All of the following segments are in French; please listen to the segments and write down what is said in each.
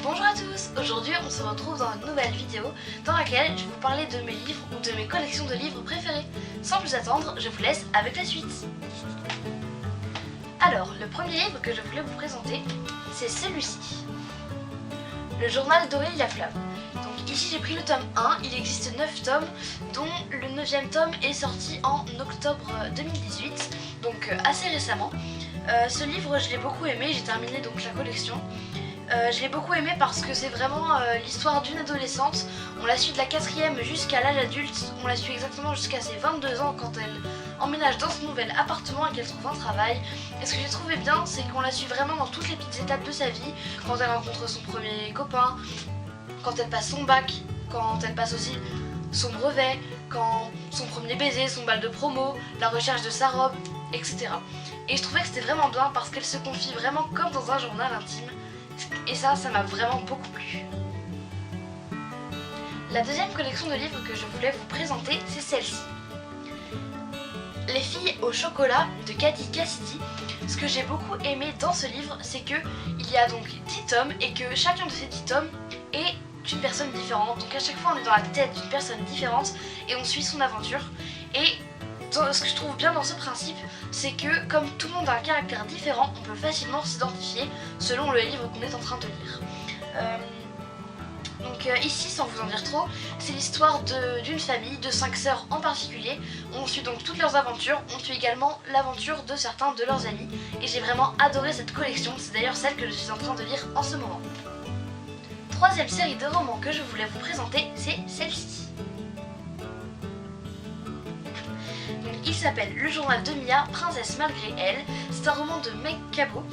Bonjour à tous, aujourd'hui on se retrouve dans une nouvelle vidéo dans laquelle je vais vous parler de mes livres ou de mes collections de livres préférés. Sans plus attendre, je vous laisse avec la suite. Alors, le premier livre que je voulais vous présenter, c'est celui-ci. Le journal d'Aurélia Flamme. Donc ici j'ai pris le tome 1, il existe 9 tomes, dont le 9e tome est sorti en octobre 2018, donc assez récemment. Ce livre je l'ai beaucoup aimé, j'ai terminé donc la collection. Je l'ai beaucoup aimé parce que c'est vraiment l'histoire d'une adolescente. On la suit de la 4e jusqu'à l'âge adulte. On la suit exactement jusqu'à ses 22 ans quand elle emménage dans son nouvel appartement et qu'elle trouve un travail. Et ce que j'ai trouvé bien, c'est qu'on la suit vraiment dans toutes les petites étapes de sa vie. Quand elle rencontre son premier copain, quand elle passe son bac, quand elle passe aussi son brevet, quand son premier baiser, son bal de promo, la recherche de sa robe, etc. Et je trouvais que c'était vraiment bien parce qu'elle se confie vraiment comme dans un journal intime. Et ça m'a vraiment beaucoup plu. La deuxième collection de livres que je voulais vous présenter, c'est celle-ci. Les filles au chocolat de Cathy Cassidy. Ce que j'ai beaucoup aimé dans ce livre, c'est que il y a donc 10 tomes et que chacun de ces 10 tomes est une personne différente. Donc à chaque fois on est dans la tête d'une personne différente et on suit son aventure. Et ce que je trouve bien dans ce principe, c'est que comme tout le monde a un caractère différent, on peut facilement s'identifier selon le livre qu'on est en train de lire. Ici, sans vous en dire trop, c'est l'histoire d'une famille, de 5 sœurs en particulier. On suit donc toutes leurs aventures, on suit également l'aventure de certains de leurs amis. Et j'ai vraiment adoré cette collection, c'est d'ailleurs celle que je suis en train de lire en ce moment. Troisième série de romans que je voulais vous présenter, c'est celle-ci. Il s'appelle Le journal de Mia, princesse malgré elle. C'est un roman de Meg Cabot.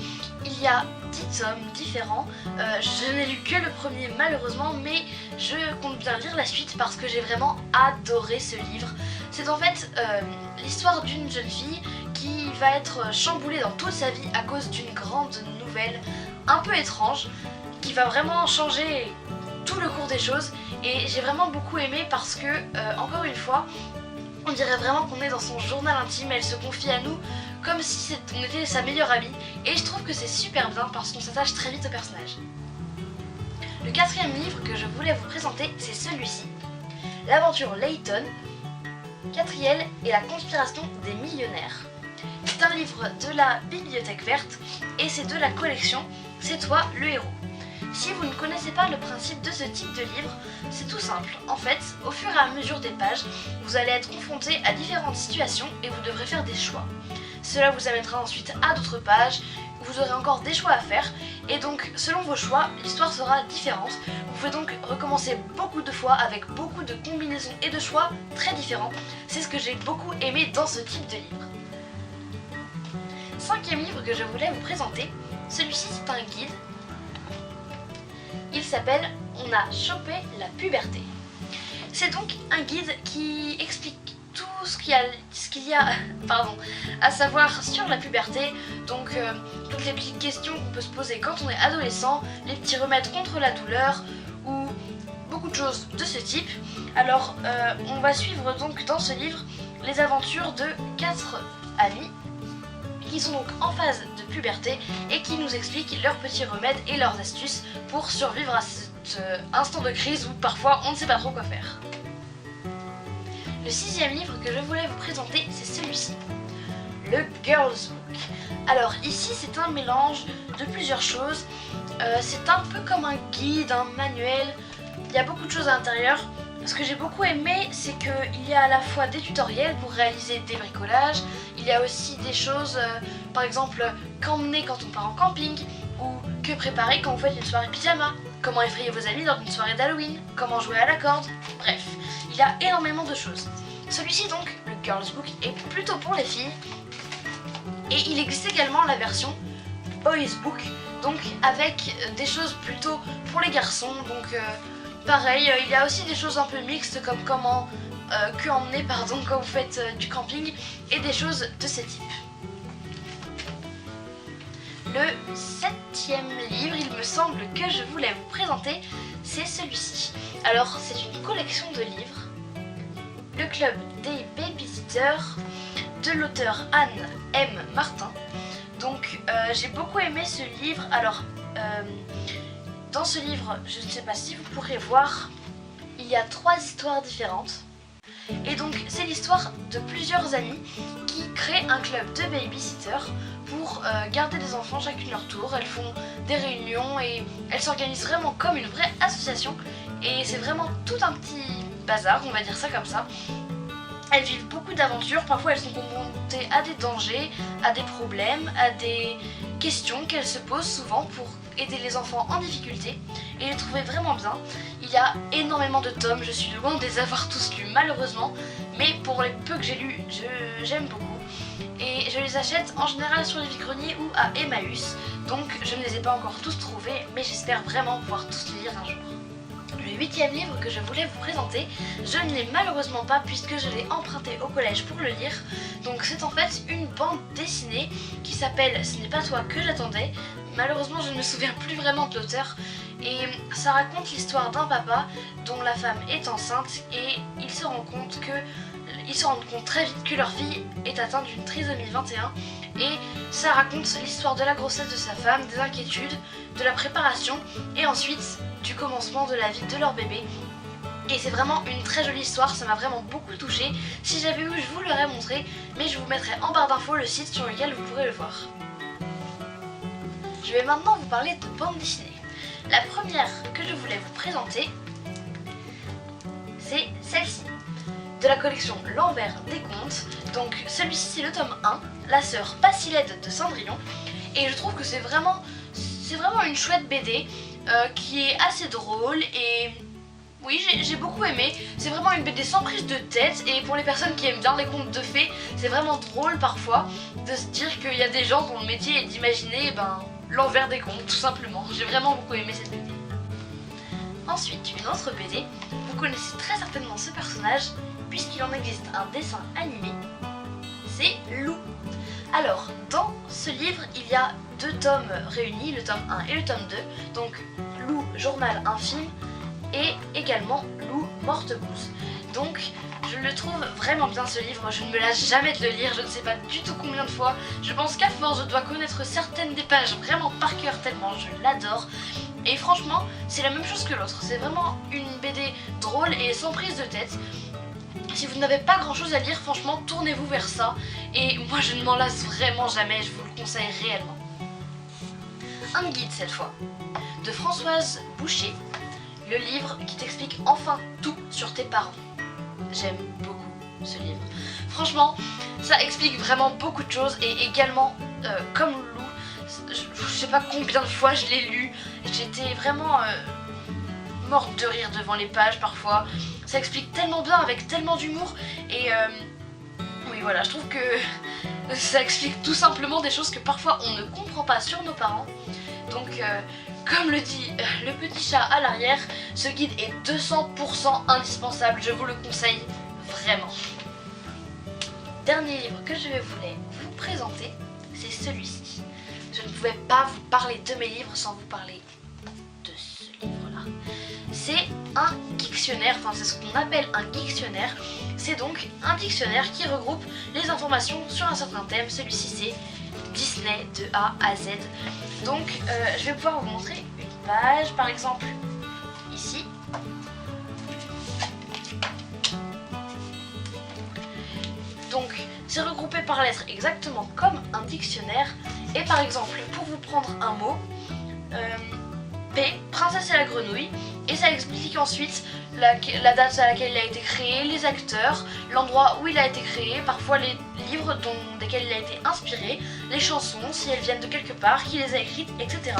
Il y a 10 tomes différents. Je n'ai lu que le premier malheureusement, mais je compte bien lire la suite parce que j'ai vraiment adoré ce livre. C'est en fait l'histoire d'une jeune fille qui va être chamboulée dans toute sa vie à cause d'une grande nouvelle un peu étrange qui va vraiment changer tout le cours des choses. Et j'ai vraiment beaucoup aimé parce que, encore une fois, on dirait vraiment qu'on est dans son journal intime, elle se confie à nous comme si on était sa meilleure amie. Et je trouve que c'est super bien parce qu'on s'attache très vite au personnage. Le 4e livre que je voulais vous présenter, c'est celui-ci. L'aventure Layton, Catriel et la conspiration des millionnaires. C'est un livre de la Bibliothèque Verte et c'est de la collection C'est toi le héros. Si vous ne connaissez pas le principe de ce type de livre, c'est tout simple. En fait, au fur et à mesure des pages, vous allez être confronté à différentes situations et vous devrez faire des choix. Cela vous amènera ensuite à d'autres pages, vous aurez encore des choix à faire et donc selon vos choix, l'histoire sera différente. Vous pouvez donc recommencer beaucoup de fois avec beaucoup de combinaisons et de choix très différents. C'est ce que j'ai beaucoup aimé dans ce type de livre. 5e livre que je voulais vous présenter, celui-ci c'est un guide. Il s'appelle « On a chopé la puberté ». C'est donc un guide qui explique tout ce qu'il y a à savoir sur la puberté. Donc toutes les petites questions qu'on peut se poser quand on est adolescent, les petits remèdes contre la douleur ou beaucoup de choses de ce type. Alors on va suivre donc dans ce livre les aventures de 4 amis qui sont donc en phase de puberté et qui nous expliquent leurs petits remèdes et leurs astuces pour survivre à cet instant de crise où parfois on ne sait pas trop quoi faire. Le 6e livre que je voulais vous présenter, c'est celui-ci, le Girls Book. Alors ici c'est un mélange de plusieurs choses, c'est un peu comme un guide, un manuel, il y a beaucoup de choses à l'intérieur. Ce que j'ai beaucoup aimé, c'est qu'il y a à la fois des tutoriels pour réaliser des bricolages, il y a aussi des choses, par exemple, qu'emmener quand on part en camping, ou que préparer quand vous faites une soirée pyjama, comment effrayer vos amis dans une soirée d'Halloween, comment jouer à la corde, bref, il y a énormément de choses. Celui-ci donc, le Girls Book, est plutôt pour les filles, et il existe également la version Boys Book, donc avec des choses plutôt pour les garçons, donc pareil, il y a aussi des choses un peu mixtes comme que emmener quand vous faites du camping et des choses de ce type. Le 7e livre, il me semble que je voulais vous présenter, c'est celui-ci. Alors c'est une collection de livres, Le club des babysitters de l'auteur Anne M. Martin. Donc j'ai beaucoup aimé ce livre. Alors dans ce livre, je ne sais pas si vous pourrez voir, il y a 3 histoires différentes. Et donc c'est l'histoire de plusieurs amies qui créent un club de babysitters pour garder des enfants chacune leur tour. Elles font des réunions et elles s'organisent vraiment comme une vraie association. Et c'est vraiment tout un petit bazar, on va dire ça comme ça. Elles vivent beaucoup d'aventures, parfois elles sont confrontées à des dangers, à des problèmes, à des questions qu'elles se posent souvent pour aider les enfants en difficulté. Et je les trouvais vraiment bien. Il y a énormément de tomes, je suis loin de les avoir tous lus malheureusement, mais pour les peu que j'ai lus, j'aime beaucoup. Et je les achète en général sur les vide-greniers ou à Emmaüs, donc je ne les ai pas encore tous trouvés, mais j'espère vraiment pouvoir tous les lire un jour. Le 8e livre que je voulais vous présenter, je ne l'ai malheureusement pas puisque je l'ai emprunté au collège pour le lire. Donc c'est en fait une bande dessinée qui s'appelle Ce n'est pas toi que j'attendais. Malheureusement je ne me souviens plus vraiment de l'auteur. Et ça raconte l'histoire d'un papa dont la femme est enceinte et ils se rendent compte très vite que leur fille est atteinte d'une trisomie 21. Et ça raconte l'histoire de la grossesse de sa femme, des inquiétudes, de la préparation et ensuite du commencement de la vie de leur bébé. Et c'est vraiment une très jolie histoire, ça m'a vraiment beaucoup touchée. Si j'avais eu, je vous l'aurais montré, mais je vous mettrai en barre d'infos le site sur lequel vous pourrez le voir. Je vais maintenant vous parler de bande dessinée. La première que je voulais vous présenter, c'est celle-ci, de la collection L'Envers des Contes. Donc celui-ci c'est le tome 1, La sœur pas si laide de Cendrillon. Et je trouve que c'est vraiment une chouette BD qui est assez drôle et oui j'ai beaucoup aimé. C'est vraiment une BD sans prise de tête et pour les personnes qui aiment bien les contes de fées, c'est vraiment drôle parfois de se dire qu'il y a des gens dont le métier est d'imaginer l'envers des contes tout simplement. J'ai vraiment beaucoup aimé cette BD. Ensuite, une autre BD, vous connaissez très certainement ce personnage puisqu'il en existe un dessin animé, c'est Lou. Alors, dans ce livre, il y a 2 tomes réunis, le tome 1 et le tome 2, donc Lou, journal infime, et également Lou, morte-bouse. Donc, je le trouve vraiment bien ce livre, je ne me lasse jamais de le lire, je ne sais pas du tout combien de fois. Je pense qu'à force, je dois connaître certaines des pages vraiment par cœur tellement je l'adore. Et franchement, c'est la même chose que l'autre, c'est vraiment une BD drôle et sans prise de tête. Si vous n'avez pas grand chose à lire, franchement, tournez-vous vers ça. Et moi, je ne m'en lasse vraiment jamais, je vous le conseille réellement. Un guide cette fois, de Françoise Boucher, le livre qui t'explique enfin tout sur tes parents. J'aime beaucoup ce livre. Franchement, ça explique vraiment beaucoup de choses et également, comme Lou, je sais pas combien de fois je l'ai lu, j'étais vraiment morte de rire devant les pages parfois. Ça explique tellement bien avec tellement d'humour et oui voilà, je trouve que ça explique tout simplement des choses que parfois on ne comprend pas sur nos parents. Donc comme le dit le petit chat à l'arrière, ce guide est 200% indispensable, je vous le conseille vraiment. Dernier livre que je voulais vous présenter, c'est celui-ci. Je ne pouvais pas vous parler de mes livres sans vous parler de ce livre-là. C'est un dictionnaire, enfin c'est ce qu'on appelle un dictionnaire. C'est donc un dictionnaire qui regroupe les informations sur un certain thème. Celui-ci c'est Disney de A à Z. Donc je vais pouvoir vous montrer une page, par exemple ici. Donc c'est regroupé par lettres exactement comme un dictionnaire. Et par exemple, pour vous prendre un mot, P, Princesse et la grenouille, et ça explique ensuite la date à laquelle il a été créé, les acteurs, l'endroit où il a été créé, parfois les livres desquels il a été inspiré, les chansons, si elles viennent de quelque part, qui les a écrites, etc.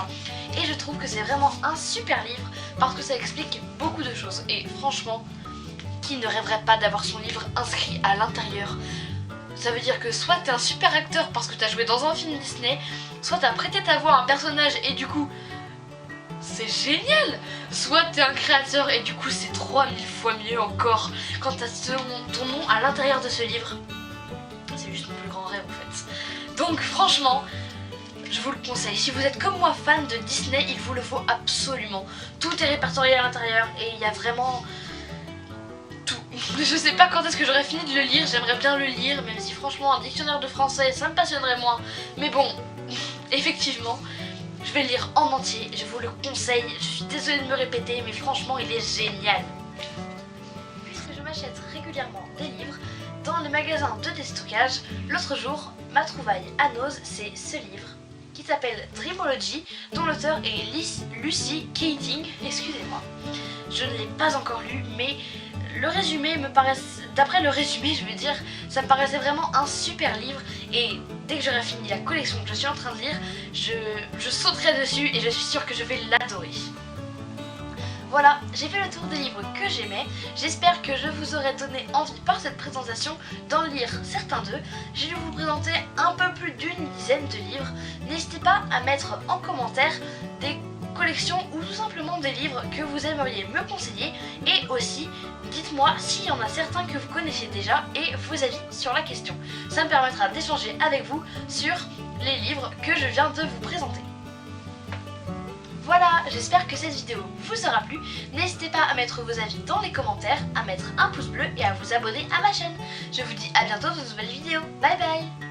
Et je trouve que c'est vraiment un super livre parce que ça explique beaucoup de choses. Et franchement, qui ne rêverait pas d'avoir son livre inscrit à l'intérieur? Ça veut dire que soit t'es un super acteur parce que t'as joué dans un film Disney, soit t'as prêté ta voix à un personnage et du coup c'est génial. Soit t'es un créateur et du coup c'est 3000 fois mieux encore quand t'as ton nom à l'intérieur de ce livre. C'est juste mon plus grand rêve en fait. Donc franchement, je vous le conseille. Si vous êtes comme moi fan de Disney, il vous le faut absolument. Tout est répertorié à l'intérieur et il y a vraiment... Je sais pas quand est-ce que j'aurais fini de le lire, j'aimerais bien le lire, même si franchement un dictionnaire de français ça me passionnerait moins. Mais bon, effectivement, Je vais le lire en entier, je vous le conseille, je suis désolée de me répéter, mais franchement il est génial. Puisque je m'achète régulièrement des livres, dans le magasin de déstockage, l'autre jour, ma trouvaille à Nose, c'est ce livre qui s'appelle Dreamology, dont l'auteur est Lucy Keating, excusez-moi. Je ne l'ai pas encore lu, mais le résumé me paraît, d'après le résumé je veux dire, ça me paraissait vraiment un super livre et dès que j'aurai fini la collection que je suis en train de lire, je sauterai dessus et je suis sûre que je vais l'adorer. Voilà, j'ai fait le tour des livres que j'aimais, j'espère que je vous aurai donné envie par cette présentation d'en lire certains d'eux. Je vais vous présenter un peu plus d'une dizaine de livres, n'hésitez pas à mettre en commentaire des collections ou tout simplement des livres que vous aimeriez me conseiller et aussi dites-moi s'il y en a certains que vous connaissez déjà et vos avis sur la question. Ça me permettra d'échanger avec vous sur les livres que je viens de vous présenter. Voilà, j'espère que cette vidéo vous aura plu. N'hésitez pas à mettre vos avis dans les commentaires, à mettre un pouce bleu et à vous abonner à ma chaîne. Je vous dis à bientôt dans de nouvelles vidéos. Bye bye.